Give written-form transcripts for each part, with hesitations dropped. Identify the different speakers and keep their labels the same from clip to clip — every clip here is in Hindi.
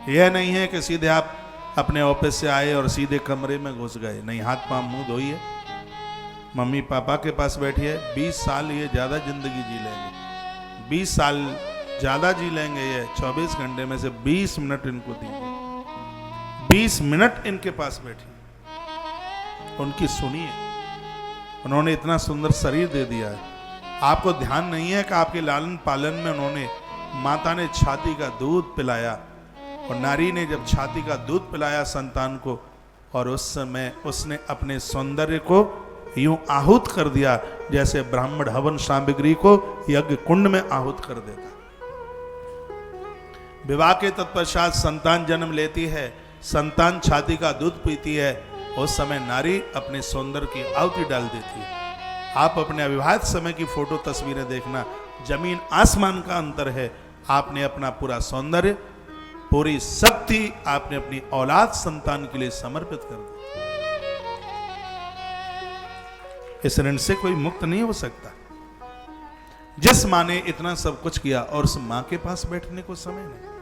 Speaker 1: यह नहीं है कि सीधे आप अपने ऑफिस से आए और सीधे कमरे में घुस गए, नहीं, हाथ पांव मुंह धोइए, मम्मी पापा के पास बैठिए। 20 साल ये ज़्यादा जिंदगी जी लेंगे, 20 साल ज़्यादा जी लेंगे ये। 24 घंटे में से 20 मिनट इनको दीजिए, 20 मिनट इनके पास बैठिए, उनकी सुनिए। उन्होंने इतना सुंदर शरीर दे दिया है, आपको ध्यान नहीं है कि आपके लालन पालन में उन्होंने, माता ने छाती का दूध पिलाया, और नारी ने जब छाती का दूध पिलाया संतान को, और उस समय उसने अपने सौंदर्य को यूं आहूत कर दिया जैसे ब्राह्मण हवन सामग्री को यज्ञ कुंड में आहूत कर देता। विवाह के तत्पश्चात संतान जन्म लेती है, संतान छाती का दूध पीती है, उस समय नारी अपने सौंदर्य की आहुति डाल देती है। आप अपने अविवाहित समय की फोटो तस्वीरें देखना, जमीन आसमान का अंतर है। आपने अपना पूरा सौंदर्य, पूरी शक्ति आपने अपनी औलाद संतान के लिए समर्पित कर दी। इस ऋण से कोई मुक्त नहीं हो सकता। जिस मां ने इतना सब कुछ किया और उस मां के पास बैठने को समय नहीं,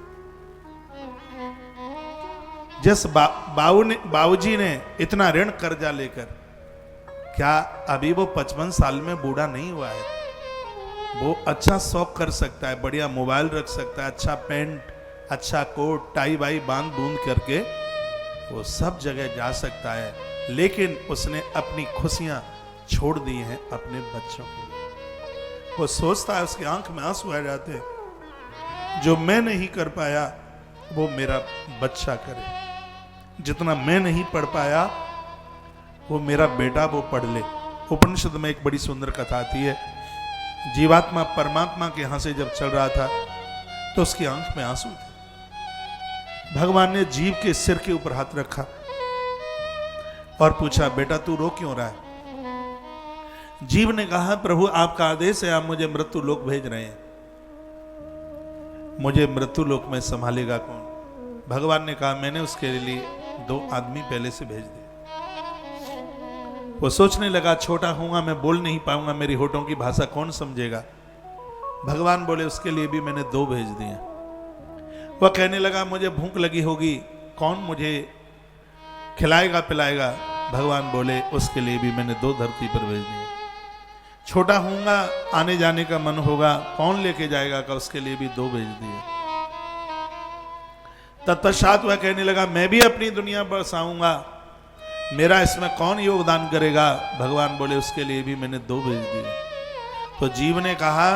Speaker 1: जिस बाबूजी ने इतना ऋण कर्जा लेकर, क्या अभी वो 55 साल में बूढ़ा नहीं हुआ है? वो अच्छा शौक कर सकता है, बढ़िया मोबाइल रख सकता है, अच्छा पैंट, अच्छा कोट टाई वाई बांध बूंद करके वो सब जगह जा सकता है, लेकिन उसने अपनी खुशियां छोड़ दी हैं अपने बच्चों के लिए। वो सोचता है, उसकी आंख में आंसू आ जाते हैं, जो मैं नहीं कर पाया वो मेरा बच्चा करे, जितना मैं नहीं पढ़ पाया वो मेरा बेटा वो पढ़ ले। उपनिषद में एक बड़ी सुंदर कथा आती है, जीवात्मा परमात्मा के यहां से जब चल रहा था तो उसकी आंख में आंसू थे। भगवान ने जीव के सिर के ऊपर हाथ रखा और पूछा, बेटा तू रो क्यों रहा है? जीव ने कहा, प्रभु आपका आदेश है, आप मुझे मृत्यु लोक भेज रहे हैं, मुझे मृत्यु लोक में संभालेगा कौन? भगवान ने कहा, मैंने उसके लिए 2 आदमी पहले से भेज दिए। वो सोचने लगा, छोटा हूंगा, मैं बोल नहीं पाऊंगा, मेरी होठों की भाषा कौन समझेगा? भगवान बोले, उसके लिए भी मैंने 2 भेज दिए। वह कहने लगा, मुझे भूख लगी होगी, कौन मुझे खिलाएगा पिलाएगा? भगवान बोले, उसके लिए भी मैंने 2 धरती पर भेज दिए। छोटा हूंगा, आने जाने का मन होगा, कौन लेके जाएगा? का उसके लिए भी 2 भेज दिए। तत्पश्चात वह कहने लगा, मैं भी अपनी दुनिया बसाऊंगा, मेरा इसमें कौन योगदान करेगा? भगवान बोले, उसके लिए भी मैंने 2 भेज दिए। तो जीव ने कहा,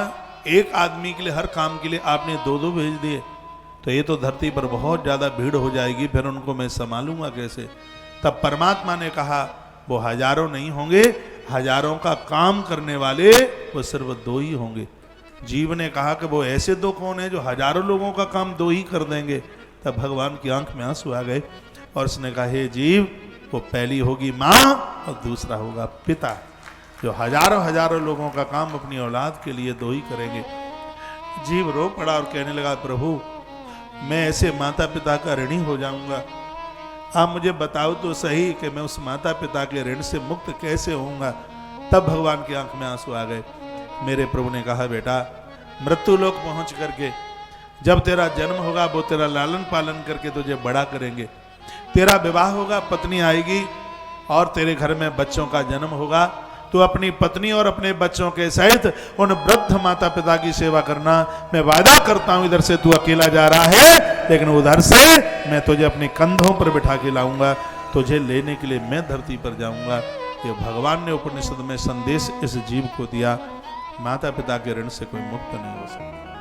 Speaker 1: एक आदमी के लिए, हर काम के लिए आपने 2-2 भेज दिए, तो ये तो धरती पर बहुत ज्यादा भीड़ हो जाएगी, फिर उनको मैं संभालूंगा कैसे? तब परमात्मा ने कहा, वो हजारों नहीं होंगे, हजारों का काम करने वाले वो सिर्फ 2 ही होंगे। जीव ने कहा कि वो ऐसे 2 कौन है जो हजारों लोगों का काम 2 ही कर देंगे? तब भगवान की आंख में आंसू आ गए और उसने कहा, हे जीव, वो पहली होगी माँ और दूसरा होगा पिता, जो हजारों लोगों का काम अपनी औलाद के लिए 2 ही करेंगे। जीव रो पड़ा और कहने लगा, प्रभु मैं ऐसे माता पिता का ऋणी हो जाऊंगा, आप मुझे बताओ तो सही कि मैं उस माता पिता के ऋण से मुक्त कैसे होऊंगा? तब भगवान की आंख में आंसू आ गए। मेरे प्रभु ने कहा, बेटा मृत्यु लोक पहुंच करके जब तेरा जन्म होगा, वो तेरा लालन पालन करके तुझे बड़ा करेंगे। तेरा विवाह होगा, पत्नी आएगी और तेरे घर में बच्चों का जन्म होगा। तू अपनी पत्नी और अपने बच्चों के सहित उन वृद्ध माता पिता की सेवा करना। मैं वादा करता हूं, इधर से तू अकेला जा रहा है, लेकिन उधर से मैं तुझे अपने कंधों पर बिठा के लाऊंगा, तुझे लेने के लिए मैं धरती पर जाऊंगा। ये भगवान ने उपनिषद में संदेश इस जीव को दिया, माता पिता के ऋण से कोई मुक्त नहीं हो सकता।